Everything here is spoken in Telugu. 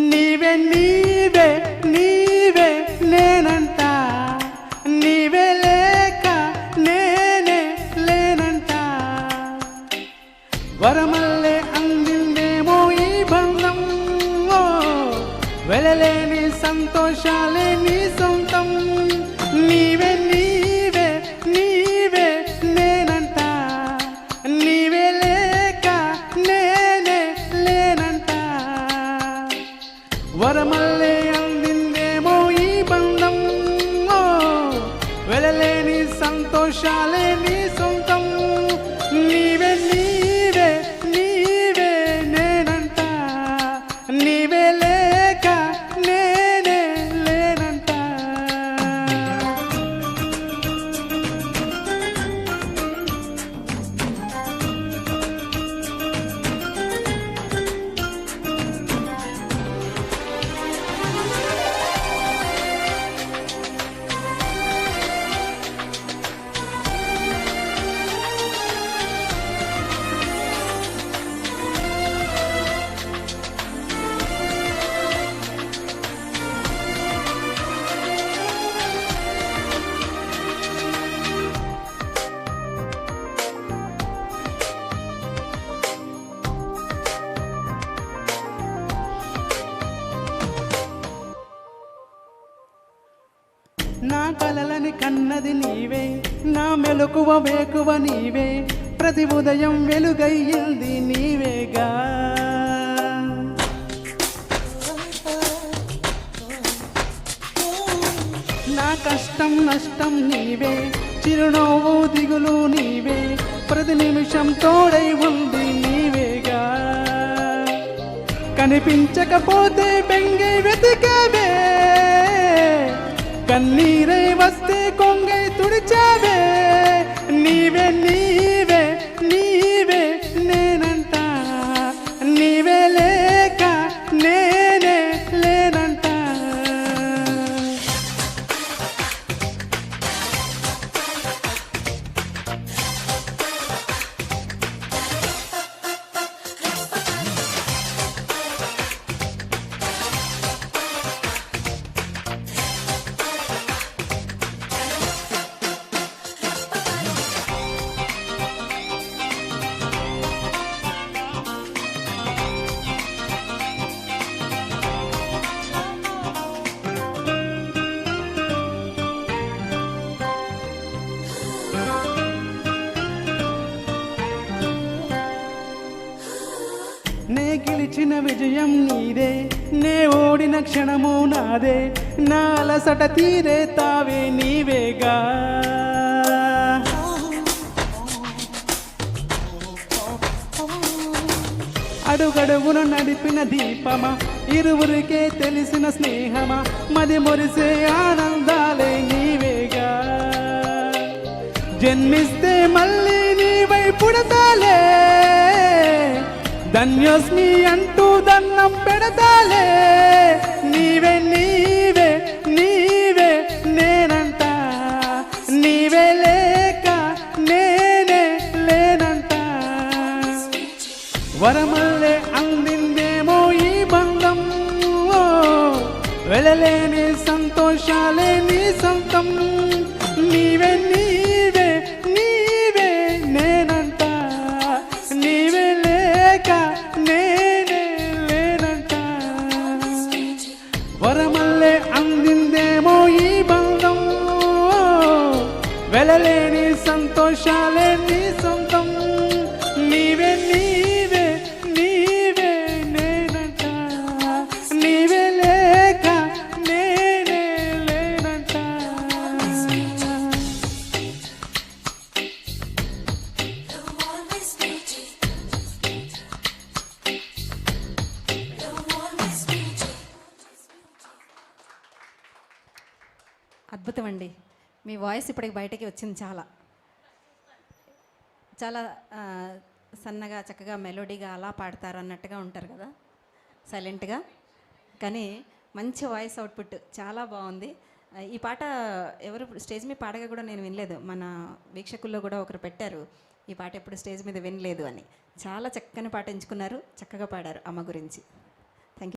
నీవే నీవే నీవే నేనంట, నీవే లేక నేనే లేనంట. వరమల్లే అందిందేమో ఈ బంధం, వెళ్ళలేని సంతోషాలే నీ సొంతం. నీవే నీవే నీవే నేనంట, నీవే లేక నేనే లేనంట. వరమల్లే అందిందేమో ఈ బంధం, వెళ్ళలేని సంతోషాలే నీ సొంతం. నీవే నీవే నీవే నేనంట, నీవే లేక నేనే లేనంట. నా కలలని కన్నది నీవే, నా మెలకువ వేకువ నీవే, ప్రతి ఉదయం వెలుగయ్యింది నీవేగా. నా కష్టం నష్టం నీవే, చిరునవ్వు దిగులు నీవే, ప్రతి నిమిషం తోడై ఉంది నీవేగా. కనిపించకపోతే బెంగై వెతికావే, కన్నీరై వస్తే కొంగై తుడిచావే. నీవే నీవే నీవే నేనంట, నీవే లేక నేనే లేనంట. నే గెలిచిన విజయం నీదే, నే ఓడిన క్షణము నాదే, నా అలసట తీరే తావే నీవేగా. అడుగడుగున నడిపిన దీపమా, ఇరువురికే తెలిసిన స్నేహమా, మది మురిసే ఆనందాలే నీవేగా. జన్మిస్తే మళ్ళీ నీవై పుడతాలే, ధన్యోస్మి అంటూ దన్నం పెడతాలే. నీవే నీవే నీవే నేనంట, నీవే లేక నేనే లేనంట. వరమల్లే అందిందేమో ఈ బంధం, వెళ్ళలేని సంతోషాలే నీ సొంతం. నీవే నీవే నీవే నేనంట, నీవే లేక నేనే లేనంట. వరమల్లే అందిందేమో ఈ బంధం, వెలలేని సంతోషాలే నీ సొంతం. నీవే నీవే నీవే నేనంట, నీవే లేక నేనే లేనంట. అద్భుతం అండి. మీ వాయిస్ ఇప్పటికి బయటకి వచ్చింది. చాలా చాలా సన్నగా చక్కగా మెలోడీగా అలా పాడతారు అన్నట్టుగా ఉంటారు కదా, సైలెంట్గా. కానీ మంచి వాయిస్ అవుట్పుట్ చాలా బాగుంది. ఈ పాట ఎవరు స్టేజ్ మీద పాడగా కూడా నేను వినలేదు. మన వీక్షకుల్లో కూడా ఒకరు పెట్టారు, ఈ పాట ఎప్పుడు స్టేజ్ మీద వినలేదు అని. చాలా చక్కని పాట ఎంచుకున్నారు, చక్కగా పాడారు అమ్మ గురించి.